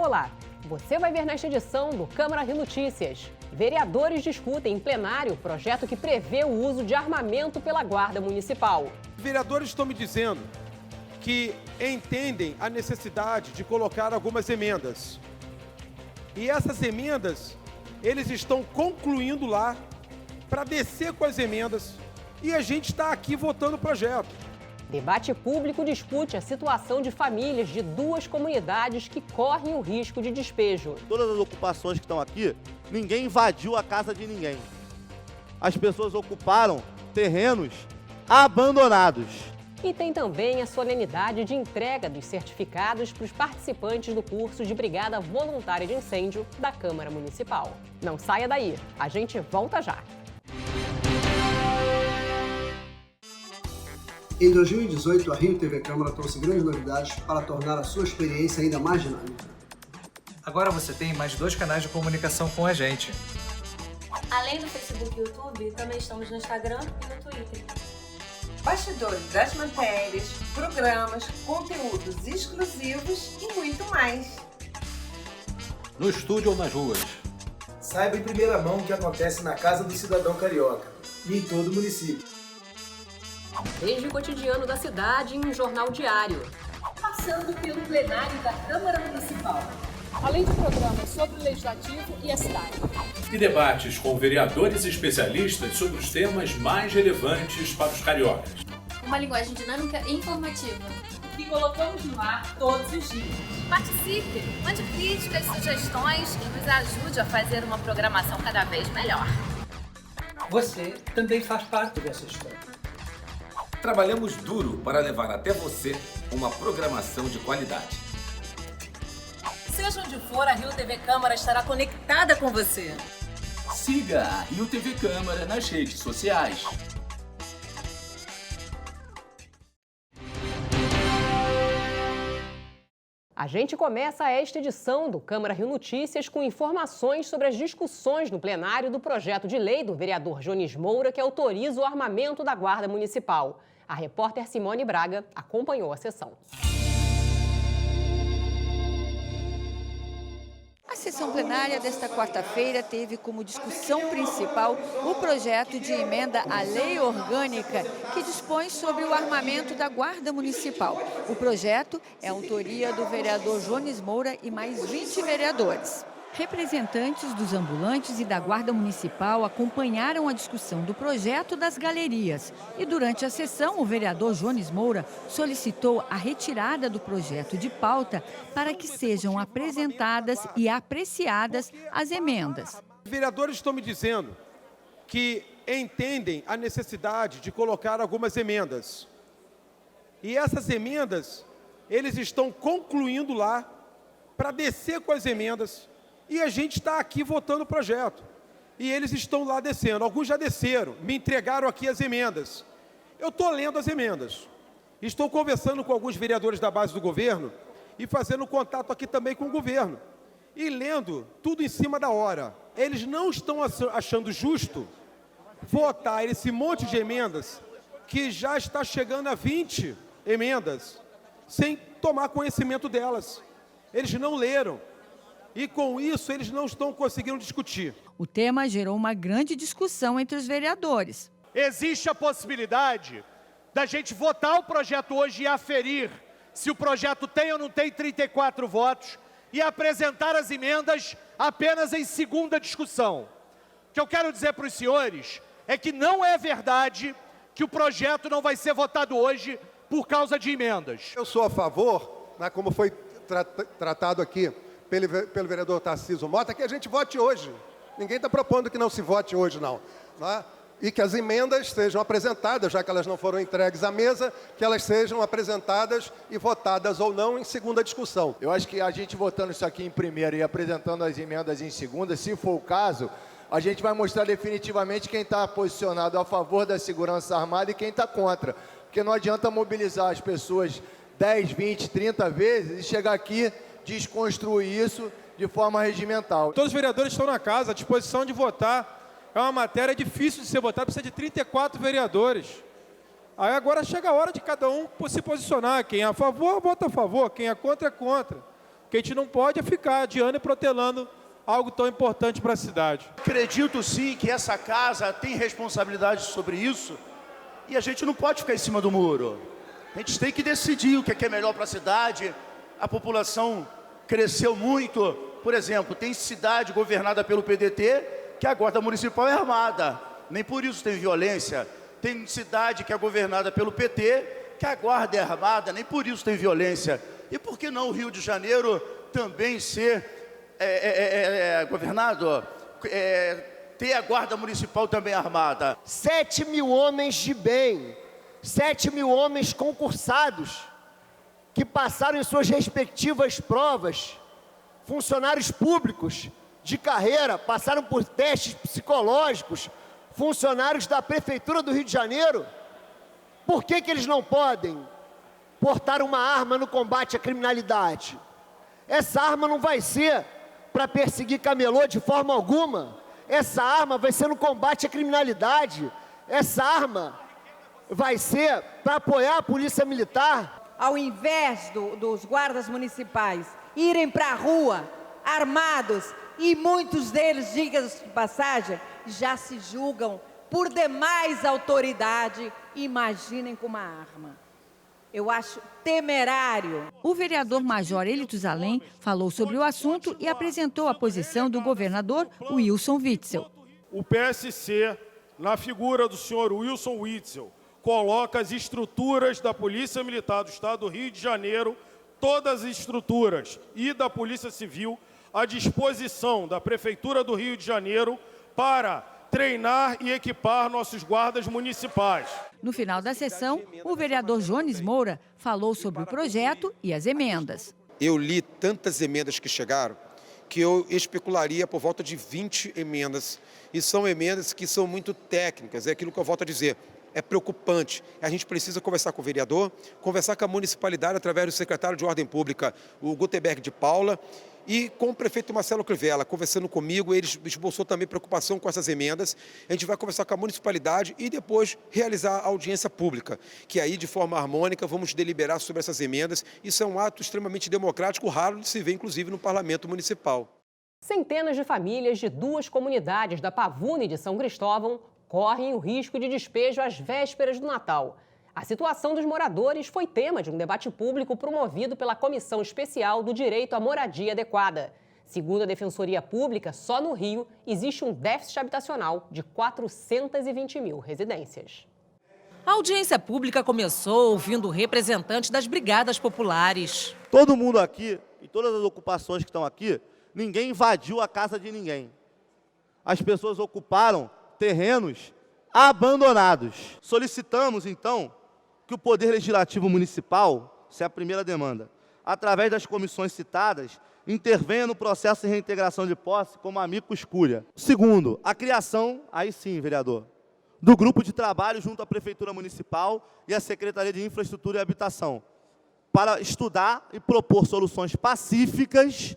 Olá, você vai ver nesta edição do Câmara Rio Notícias. Vereadores discutem em plenário o projeto que prevê o uso de armamento pela Guarda Municipal. Vereadores estão me dizendo que entendem a necessidade de colocar algumas emendas. E essas emendas, eles estão concluindo lá para descer com as emendas e a gente está aqui votando o projeto. Debate público discute a situação de famílias de duas comunidades que correm o risco de despejo. Todas as ocupações que estão aqui, ninguém invadiu a casa de ninguém. As pessoas ocuparam terrenos abandonados. E tem também a solenidade de entrega dos certificados para os participantes do curso de Brigada Voluntária de Incêndio da Câmara Municipal. Não saia daí, a gente volta já. Em 2018, a Rio TV Câmara trouxe grandes novidades para tornar a sua experiência ainda mais dinâmica. Agora você tem mais 2 canais de comunicação com a gente. Além do Facebook e YouTube, também estamos no Instagram e no Twitter. Bastidores das matérias, programas, conteúdos exclusivos e muito mais. No estúdio ou nas ruas. Saiba em primeira mão o que acontece na Casa do Cidadão Carioca e em todo o município. Desde o cotidiano da cidade em um jornal diário. Passando pelo plenário da Câmara Municipal. Além de programas sobre o Legislativo e a cidade. E debates com vereadores e especialistas sobre os temas mais relevantes para os cariocas. Uma linguagem dinâmica e informativa. Que colocamos no ar todos os dias. Participe, mande críticas, sugestões e nos ajude a fazer uma programação cada vez melhor. Você também faz parte dessa história. Trabalhamos duro para levar até você uma programação de qualidade. Seja onde for, a Rio TV Câmara estará conectada com você. Siga a Rio TV Câmara nas redes sociais. A gente começa esta edição do Câmara Rio Notícias com informações sobre as discussões no plenário do projeto de lei do vereador Jones Moura que autoriza o armamento da Guarda Municipal. A repórter Simone Braga acompanhou a sessão. A sessão plenária desta quarta-feira teve como discussão principal o projeto de emenda à lei orgânica que dispõe sobre o armamento da Guarda Municipal. O projeto é autoria do vereador Jones Moura e mais 20 vereadores. Representantes dos ambulantes e da Guarda Municipal acompanharam a discussão do projeto das galerias. E durante a sessão, o vereador Jones Moura solicitou a retirada do projeto de pauta para que sejam apresentadas e apreciadas as emendas. Vereadores estão me dizendo que entendem a necessidade de colocar algumas emendas. E essas emendas, eles estão concluindo lá para descer com as emendas. E a gente está aqui votando o projeto. E eles estão lá descendo. Alguns já desceram, me entregaram aqui as emendas. Eu estou lendo as emendas. Estou conversando com alguns vereadores da base do governo e fazendo contato aqui também com o governo. E lendo tudo em cima da hora. Eles não estão achando justo votar esse monte de emendas que já está chegando a 20 emendas sem tomar conhecimento delas. Eles não leram. E com isso eles não estão conseguindo discutir. O tema gerou uma grande discussão entre os vereadores. Existe a possibilidade da gente votar o projeto hoje e aferir se o projeto tem ou não tem 34 votos e apresentar as emendas apenas em segunda discussão. O que eu quero dizer para os senhores é que não é verdade que o projeto não vai ser votado hoje por causa de emendas. Eu sou a favor, né, como foi tratado aqui pelo vereador Tarcísio Mota, que a gente vote hoje. Ninguém está propondo que não se vote hoje, não. Né? E que as emendas sejam apresentadas, já que elas não foram entregues à mesa, que elas sejam apresentadas e votadas ou não em segunda discussão. Eu acho que a gente votando isso aqui em primeiro e apresentando as emendas em segunda, se for o caso, a gente vai mostrar definitivamente quem está posicionado a favor da segurança armada e quem está contra. Porque não adianta mobilizar as pessoas 10, 20, 30 vezes e chegar aqui desconstruir isso de forma regimental. Todos os vereadores estão na casa, à disposição de votar. É uma matéria difícil de ser votada, precisa de 34 vereadores. Aí agora chega a hora de cada um se posicionar. Quem é a favor, vota a favor. Quem é contra, é contra. que a gente não pode ficar adiando e protelando algo tão importante para a cidade. Acredito sim que essa casa tem responsabilidade sobre isso e a gente não pode ficar em cima do muro. A gente tem que decidir o que é melhor para a cidade. A população cresceu muito. Por exemplo, tem cidade governada pelo PDT que a guarda municipal é armada. Nem por isso tem violência. Tem cidade que é governada pelo PT que a guarda é armada. Nem por isso tem violência. E por que não o Rio de Janeiro também ser governado, ter a guarda municipal também armada? 7 mil homens de bem, 7 mil homens concursados, que passaram em suas respectivas provas, funcionários públicos de carreira, passaram por testes psicológicos, funcionários da Prefeitura do Rio de Janeiro. Por que eles não podem portar uma arma no combate à criminalidade? Essa arma não vai ser para perseguir camelô de forma alguma. Essa arma vai ser no combate à criminalidade. Essa arma vai ser para apoiar a polícia militar. Ao invés dos guardas municipais irem para a rua armados, e muitos deles, diga-se de passagem, já se julgam por demais autoridade, imaginem com uma arma. Eu acho temerário. O vereador Major Elitus Além falou sobre o assunto e apresentou a posição do governador Wilson Witzel. O PSC, na figura do senhor Wilson Witzel, coloca as estruturas da Polícia Militar do Estado do Rio de Janeiro, todas as estruturas e da Polícia Civil, à disposição da Prefeitura do Rio de Janeiro para treinar e equipar nossos guardas municipais. No final da sessão, o vereador Jones Moura falou sobre o projeto e as emendas. Eu li tantas emendas que chegaram que eu especularia por volta de 20 emendas. E são emendas que são muito técnicas, é aquilo que eu volto a dizer. É preocupante. A gente precisa conversar com o vereador, conversar com a municipalidade através do secretário de Ordem Pública, o Gutenberg de Paula, e com o prefeito Marcelo Crivella, conversando comigo, ele esboçou também preocupação com essas emendas. A gente vai conversar com a municipalidade e depois realizar a audiência pública, que aí, de forma harmônica, vamos deliberar sobre essas emendas. Isso é um ato extremamente democrático, raro de se ver, inclusive, no Parlamento Municipal. Centenas de famílias de 2 comunidades da Pavuna e de São Cristóvão correm o risco de despejo às vésperas do Natal. A situação dos moradores foi tema de um debate público promovido pela Comissão Especial do Direito à Moradia Adequada. Segundo a Defensoria Pública, só no Rio existe um déficit habitacional de 420 mil residências. A audiência pública começou ouvindo representantes das brigadas populares. Todo mundo aqui, e todas as ocupações que estão aqui, ninguém invadiu a casa de ninguém. As pessoas ocuparam terrenos abandonados. Solicitamos, então, que o Poder Legislativo Municipal, essa é a primeira demanda, através das comissões citadas, intervenha no processo de reintegração de posse como amicus curia. Segundo, a criação, aí sim, vereador, do grupo de trabalho junto à Prefeitura Municipal e à Secretaria de Infraestrutura e Habitação, para estudar e propor soluções pacíficas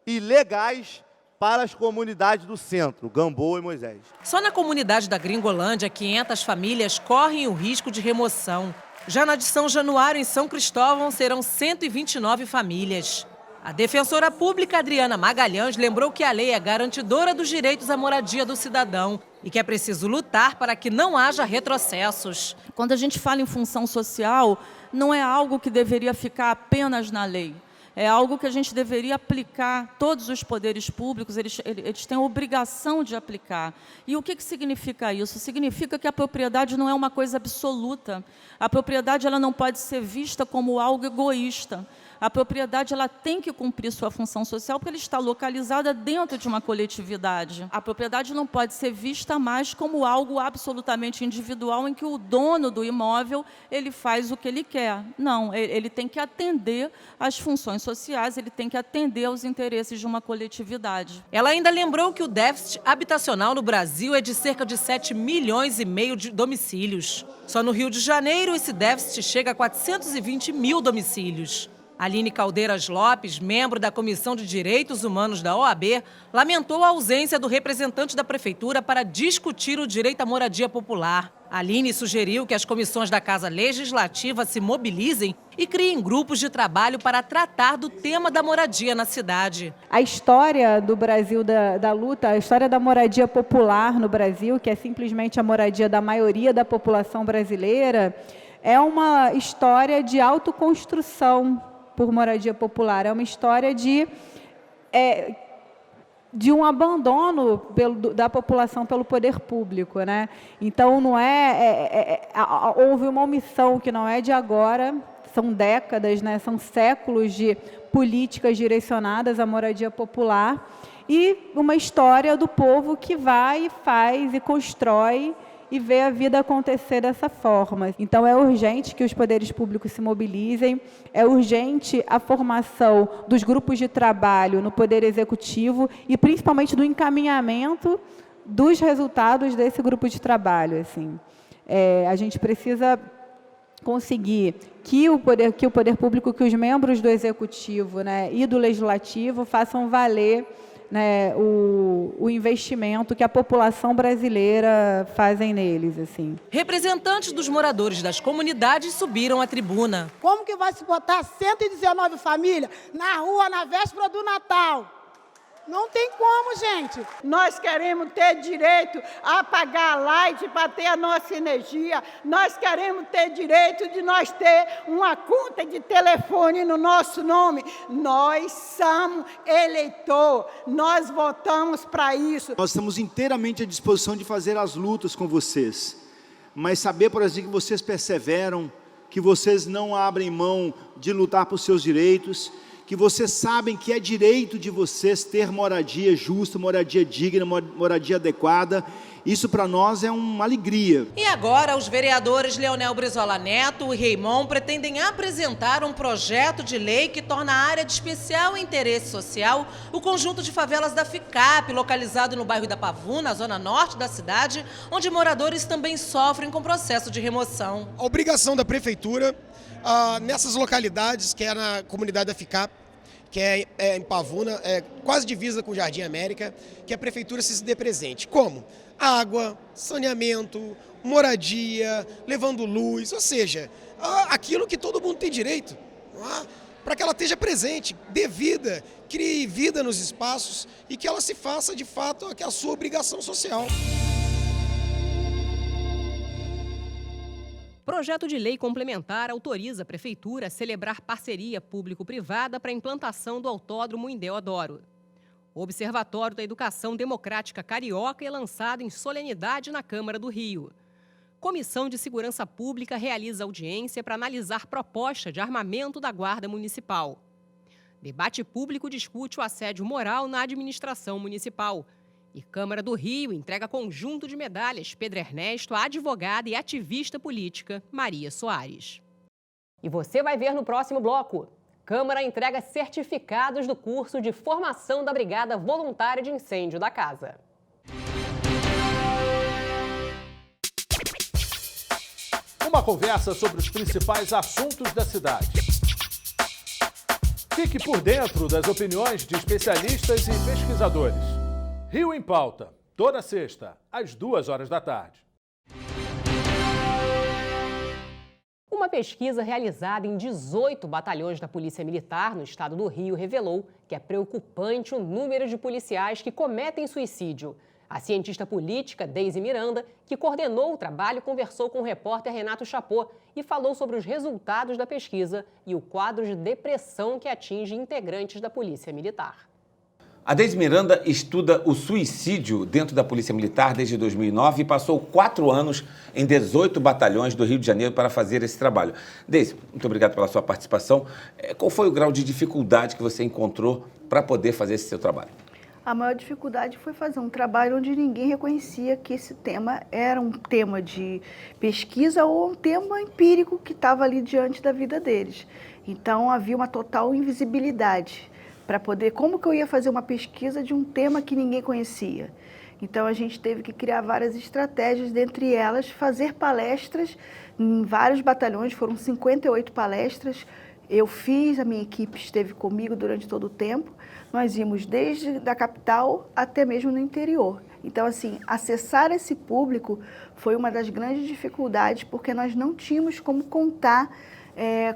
e legais para as comunidades do centro, Gamboa e Moisés. Só na comunidade da Gringolândia, 500 famílias correm o risco de remoção. Já na de São Januário, em São Cristóvão, serão 129 famílias. A defensora pública Adriana Magalhães lembrou que a lei é garantidora dos direitos à moradia do cidadão e que é preciso lutar para que não haja retrocessos. Quando a gente fala em função social, não é algo que deveria ficar apenas na lei. É algo que a gente deveria aplicar, todos os poderes públicos, eles têm a obrigação de aplicar. E o que significa isso? Significa que a propriedade não é uma coisa absoluta. A propriedade ela não pode ser vista como algo egoísta. A propriedade ela tem que cumprir sua função social porque ela está localizada dentro de uma coletividade. A propriedade não pode ser vista mais como algo absolutamente individual em que o dono do imóvel ele faz o que ele quer. Não, ele tem que atender às funções sociais, ele tem que atender aos interesses de uma coletividade. Ela ainda lembrou que o déficit habitacional no Brasil é de cerca de 7,5 milhões de domicílios. Só no Rio de Janeiro, esse déficit chega a 420 mil domicílios. Aline Caldeiras Lopes, membro da Comissão de Direitos Humanos da OAB, lamentou a ausência do representante da Prefeitura para discutir o direito à moradia popular. Aline sugeriu que as comissões da Casa Legislativa se mobilizem e criem grupos de trabalho para tratar do tema da moradia na cidade. A história do Brasil, da luta, a história da moradia popular no Brasil, que é simplesmente a moradia da maioria da população brasileira, é uma história de autoconstrução por moradia popular. É uma história de um abandono da população pelo poder público, né? Então, não houve uma omissão que não é de agora, são décadas, né? São séculos de políticas direcionadas à moradia popular e uma história do povo que vai e faz e constrói e ver a vida acontecer dessa forma. Então, é urgente que os poderes públicos se mobilizem, é urgente a formação dos grupos de trabalho no Poder Executivo e, principalmente, do encaminhamento dos resultados desse grupo de trabalho. Assim. A gente precisa conseguir que o poder público, que os membros do Executivo, né, e do Legislativo façam valer, né, o investimento que a população brasileira fazem neles. Assim. Representantes dos moradores das comunidades subiram à tribuna. Como que vai se botar 119 famílias na rua na véspera do Natal? Não tem como, gente. Nós queremos ter direito a pagar a light para ter a nossa energia. Nós queremos ter direito de nós ter uma conta de telefone no nosso nome. Nós somos eleitor. Nós votamos para isso. Nós estamos inteiramente à disposição de fazer as lutas com vocês. Mas saber, por exemplo, que vocês perseveram, que vocês não abrem mão de lutar por seus direitos, que vocês sabem que é direito de vocês ter moradia justa, moradia digna, moradia adequada. Isso para nós é uma alegria. E agora os vereadores Leonel Brizola Neto e Raimon pretendem apresentar um projeto de lei que torna a área de especial interesse social o conjunto de favelas da FICAP, localizado no bairro da Pavuna, na zona norte da cidade, onde moradores também sofrem com processo de remoção. A obrigação da prefeitura nessas localidades, que é na comunidade da FICAP, que é em Pavuna, quase divisa com o Jardim América, que a prefeitura se dê presente. Como? Água, saneamento, moradia, levando luz, ou seja, aquilo que todo mundo tem direito, para que ela esteja presente, dê vida, crie vida nos espaços e que ela se faça de fato a sua obrigação social. Projeto de lei complementar autoriza a Prefeitura a celebrar parceria público-privada para a implantação do Autódromo em Deodoro. O Observatório da Educação Democrática Carioca é lançado em solenidade na Câmara do Rio. Comissão de Segurança Pública realiza audiência para analisar proposta de armamento da Guarda Municipal. Debate público discute o assédio moral na administração municipal. E Câmara do Rio entrega conjunto de medalhas Pedro Ernesto à advogada e ativista política Maria Soares. E você vai ver no próximo bloco. Câmara entrega certificados do curso de formação da Brigada Voluntária de Incêndio da Casa. Uma conversa sobre os principais assuntos da cidade. Fique por dentro das opiniões de especialistas e pesquisadores. Rio em Pauta, toda sexta, às 14h. Uma pesquisa realizada em 18 batalhões da Polícia Militar no estado do Rio revelou que é preocupante o número de policiais que cometem suicídio. A cientista política Deise Miranda, que coordenou o trabalho, conversou com o repórter Renato Chapô e falou sobre os resultados da pesquisa e o quadro de depressão que atinge integrantes da Polícia Militar. A Deise Miranda estuda o suicídio dentro da Polícia Militar desde 2009 e passou 4 anos em 18 batalhões do Rio de Janeiro para fazer esse trabalho. Deise, muito obrigado pela sua participação. Qual foi o grau de dificuldade que você encontrou para poder fazer esse seu trabalho? A maior dificuldade foi fazer um trabalho onde ninguém reconhecia que esse tema era um tema de pesquisa ou um tema empírico que estava ali diante da vida deles. Então havia uma total invisibilidade para poder, como que eu ia fazer uma pesquisa de um tema que ninguém conhecia? Então a gente teve que criar várias estratégias, dentre elas fazer palestras em vários batalhões, foram 58 palestras, Eu fiz, a minha equipe esteve comigo durante todo o tempo. Nós íamos desde da capital até mesmo no interior. Então, assim, acessar esse público foi uma das grandes dificuldades, porque nós não tínhamos como contar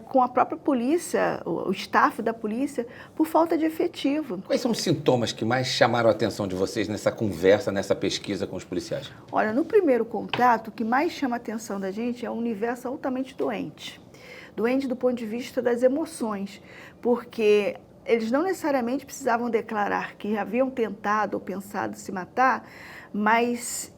com a própria polícia, o staff da polícia, por falta de efetivo. Quais são os sintomas que mais chamaram a atenção de vocês nessa conversa, nessa pesquisa com os policiais? Olha, no primeiro contato, o que mais chama a atenção da gente é um universo altamente doente. Doente do ponto de vista das emoções, porque eles não necessariamente precisavam declarar que haviam tentado ou pensado se matar, mas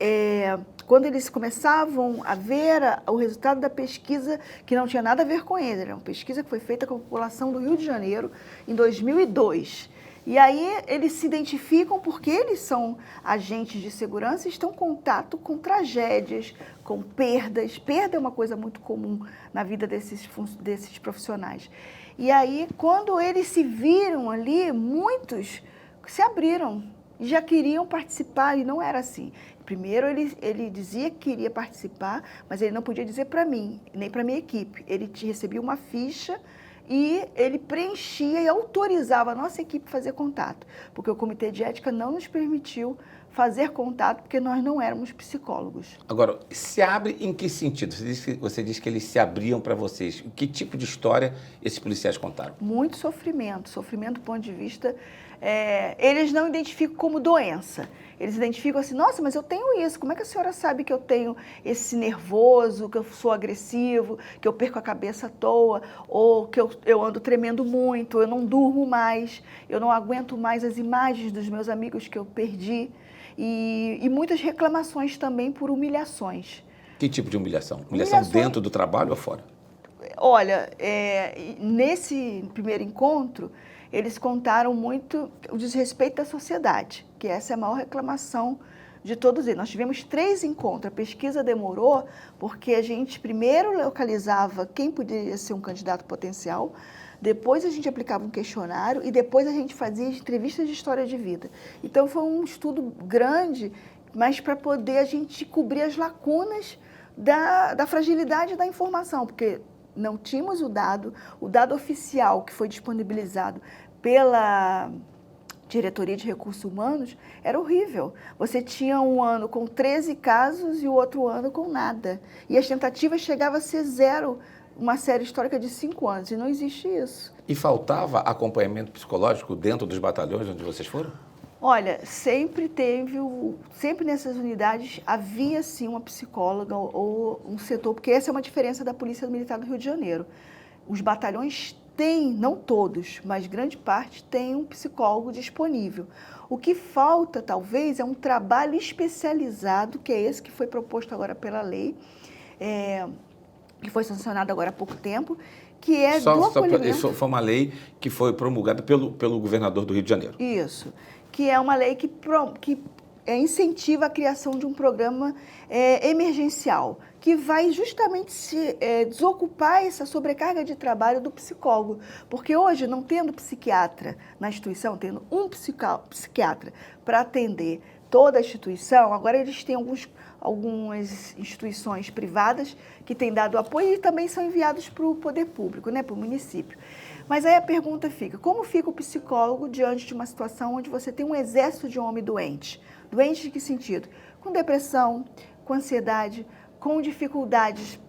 quando eles começavam a ver o resultado da pesquisa, que não tinha nada a ver com eles, era uma pesquisa que foi feita com a população do Rio de Janeiro em 2002. E aí eles se identificam porque eles são agentes de segurança e estão em contato com tragédias, com perdas. Perda é uma coisa muito comum na vida desses profissionais. E aí, quando eles se viram ali, muitos se abriram e já queriam participar, e não era assim. Primeiro, ele dizia que queria participar, mas ele não podia dizer para mim, nem para a minha equipe. Ele recebia uma ficha e ele preenchia e autorizava a nossa equipe a fazer contato, porque o Comitê de Ética não nos permitiu fazer contato, porque nós não éramos psicólogos. Agora, se abre em que sentido? Você disse que eles se abriam para vocês. Que tipo de história esses policiais contaram? Muito sofrimento. Sofrimento do ponto de vista... eles não identificam como doença. Eles identificam assim, nossa, mas eu tenho isso. Como é que a senhora sabe que eu tenho esse nervoso, que eu sou agressivo, que eu perco a cabeça à toa, ou que eu ando tremendo muito, eu não durmo mais, eu não aguento mais as imagens dos meus amigos que eu perdi. E muitas reclamações também por humilhações. Que tipo de humilhação? Humilhação dentro do trabalho ou fora? Olha, nesse primeiro encontro, eles contaram muito o desrespeito da sociedade, que essa é a maior reclamação de todos eles. Nós tivemos 3 encontros, a pesquisa demorou porque a gente primeiro localizava quem poderia ser um candidato potencial, depois a gente aplicava um questionário e depois a gente fazia entrevistas de história de vida. Então foi um estudo grande, mas para poder a gente cobrir as lacunas da fragilidade da informação, porque não tínhamos o dado oficial que foi disponibilizado pela Diretoria de Recursos Humanos era horrível. Você tinha um ano com 13 casos e o outro ano com nada. E as tentativas chegavam a ser 0, uma série histórica de 5 anos, e não existe isso. E faltava acompanhamento psicológico dentro dos batalhões onde vocês foram? Olha, sempre nessas unidades havia sim uma psicóloga ou um setor, porque essa é uma diferença da Polícia Militar do Rio de Janeiro. Os batalhões têm, não todos, mas grande parte tem um psicólogo disponível. O que falta, talvez, é um trabalho especializado, que é esse que foi proposto agora pela lei, que foi sancionado agora há pouco tempo, que é do acolhimento. Isso foi uma lei que foi promulgada pelo governador do Rio de Janeiro. Isso, que é uma lei que incentiva a criação de um programa emergencial, que vai justamente desocupar essa sobrecarga de trabalho do psicólogo. Porque hoje, não tendo psiquiatra na instituição, tendo um psiquiatra para atender toda a instituição, agora eles têm algumas instituições privadas que têm dado apoio e também são enviados para o poder público, para o município. Mas aí a pergunta fica, como fica o psicólogo diante de uma situação onde você tem um exército de homem doente? Doente de que sentido? Com depressão, com ansiedade, com dificuldades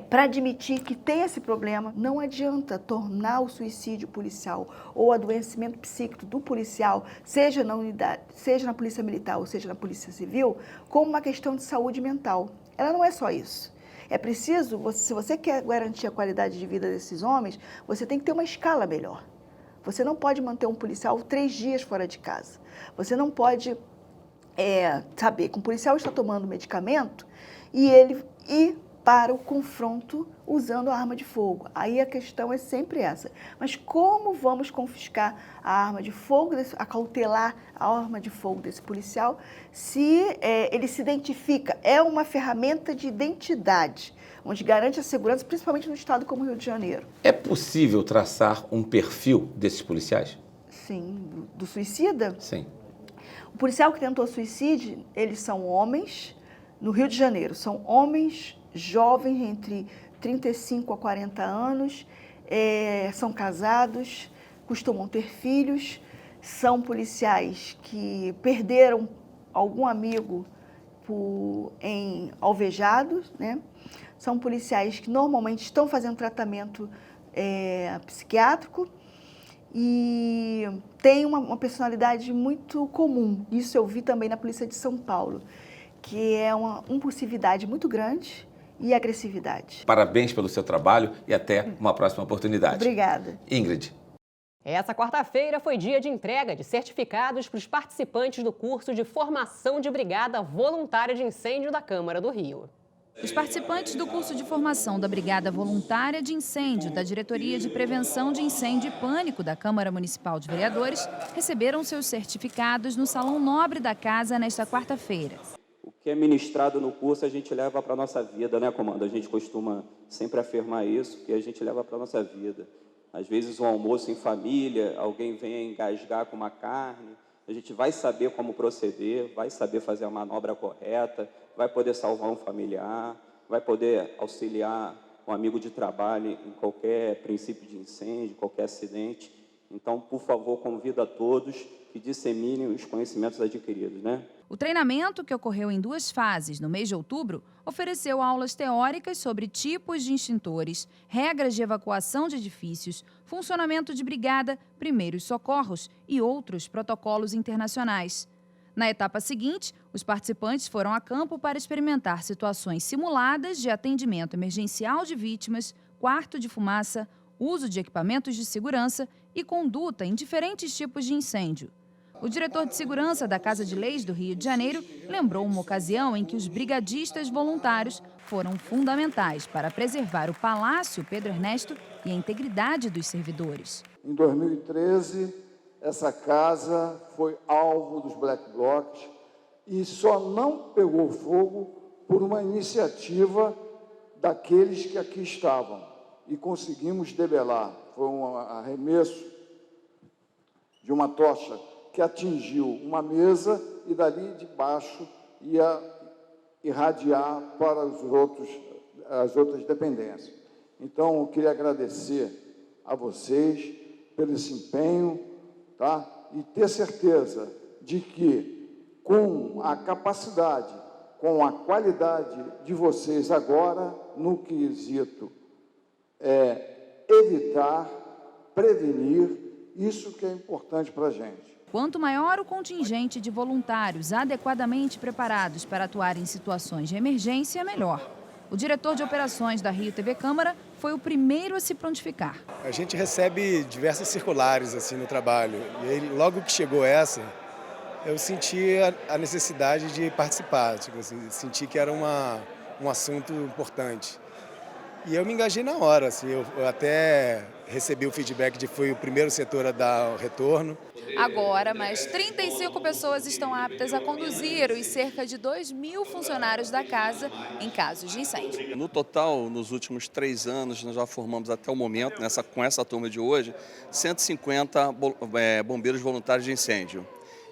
para admitir que tem esse problema. Não adianta tornar o suicídio policial ou o adoecimento psíquico do policial, seja na unidade, seja na Polícia Militar ou seja na Polícia Civil, como uma questão de saúde mental. Ela não é só isso. É preciso, se você quer garantir a qualidade de vida desses homens, você tem que ter uma escala melhor. Você não pode manter um policial 3 dias fora de casa. Você não pode saber que um policial está tomando medicamento e ele ir para o confronto usando a arma de fogo. Aí a questão é sempre essa. Mas como vamos confiscar a arma de fogo, acautelar a arma de fogo desse policial, se ele se identifica? É uma ferramenta de identidade, onde garante a segurança, principalmente no estado como o Rio de Janeiro. É possível traçar um perfil desses policiais? Sim. Do suicida? Sim. O policial que tentou suicídio, eles são homens, no Rio de Janeiro, são homens jovens entre 35 a 40 anos, são casados, costumam ter filhos, são policiais que perderam algum amigo em alvejados, né? São policiais que normalmente estão fazendo tratamento psiquiátrico e tem uma personalidade muito comum. Isso eu vi também na Polícia de São Paulo, que é uma impulsividade muito grande e agressividade. Parabéns pelo seu trabalho e até uma próxima oportunidade. Obrigada. Ingrid. Essa quarta-feira foi dia de entrega de certificados para os participantes do curso de formação de Brigada Voluntária de Incêndio da Câmara do Rio. Os participantes do curso de formação da Brigada Voluntária de Incêndio da Diretoria de Prevenção de Incêndio e Pânico da Câmara Municipal de Vereadores receberam seus certificados no Salão Nobre da Casa nesta quarta-feira. O que é ministrado no curso a gente leva para a nossa vida, né, comando? A gente costuma sempre afirmar isso, que a gente leva para a nossa vida. Às vezes um almoço em família, alguém vem engasgar com uma carne, a gente vai saber como proceder, vai saber fazer a manobra correta, vai poder salvar um familiar, vai poder auxiliar um amigo de trabalho em qualquer princípio de incêndio, qualquer acidente. Então, por favor, convido a todos que disseminem os conhecimentos adquiridos, né? O treinamento, que ocorreu em 2 fases no mês de outubro, ofereceu aulas teóricas sobre tipos de extintores, regras de evacuação de edifícios, funcionamento de brigada, primeiros socorros e outros protocolos internacionais. Na etapa seguinte, os participantes foram a campo para experimentar situações simuladas de atendimento emergencial de vítimas, quarto de fumaça, uso de equipamentos de segurança e conduta em diferentes tipos de incêndio. O diretor de segurança da Casa de Leis do Rio de Janeiro lembrou uma ocasião em que os brigadistas voluntários foram fundamentais para preservar o Palácio Pedro Ernesto e a integridade dos servidores. Em 2013, essa casa foi alvo dos Black Blocs e só não pegou fogo por uma iniciativa daqueles que aqui estavam e conseguimos debelar. Foi um arremesso de uma tocha que atingiu uma mesa e dali de baixo ia irradiar para as outras dependências. Então, eu queria agradecer a vocês pelo esse empenho, tá? E ter certeza de que, com a capacidade, com a qualidade de vocês agora, no quesito evitar, prevenir, isso que é importante para a gente. Quanto maior o contingente de voluntários adequadamente preparados para atuar em situações de emergência, melhor. O diretor de operações da Rio TV Câmara foi o primeiro a se prontificar. A gente recebe diversas circulares assim no trabalho. E aí, logo que chegou essa, eu senti a necessidade de participar. Tipo assim, senti que era um assunto importante. E eu me engajei na hora. Assim, eu até recebi o feedback de que fui o primeiro setor a dar o retorno. Agora, mais 35 pessoas estão aptas a conduzir os cerca de 2.000 funcionários da casa em casos de incêndio. No total, nos últimos 3 anos, nós já formamos até o momento, com essa turma de hoje, 150 bombeiros voluntários de incêndio.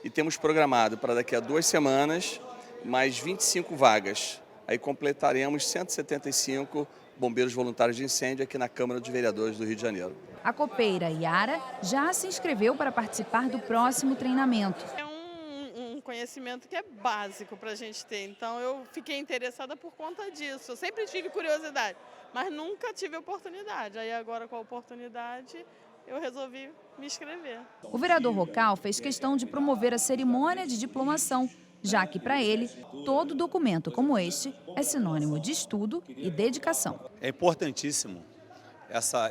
E temos programado para daqui a 2 semanas mais 25 vagas. Aí completaremos 175 bombeiros voluntários de incêndio aqui na Câmara dos Vereadores do Rio de Janeiro. A copeira Yara já se inscreveu para participar do próximo treinamento. É um conhecimento que é básico para a gente ter, então eu fiquei interessada por conta disso. Eu sempre tive curiosidade, mas nunca tive oportunidade. Aí agora com a oportunidade eu resolvi me inscrever. O vereador Rocal fez questão de promover a cerimônia de diplomação, já que, para ele, todo documento como este é sinônimo de estudo e dedicação. É importantíssimo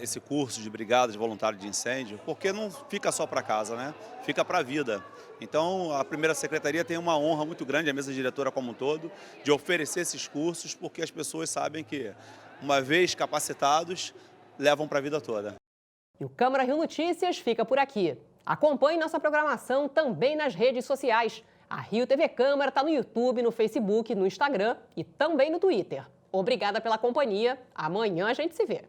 esse curso de brigada de voluntário de incêndio, porque não fica só para casa, né? Fica para a vida. Então, a primeira secretaria tem uma honra muito grande, a mesa diretora como um todo, de oferecer esses cursos, porque as pessoas sabem que, uma vez capacitados, levam para a vida toda. E o Câmara Rio Notícias fica por aqui. Acompanhe nossa programação também nas redes sociais. A Rio TV Câmara está no YouTube, no Facebook, no Instagram e também no Twitter. Obrigada pela companhia. Amanhã a gente se vê.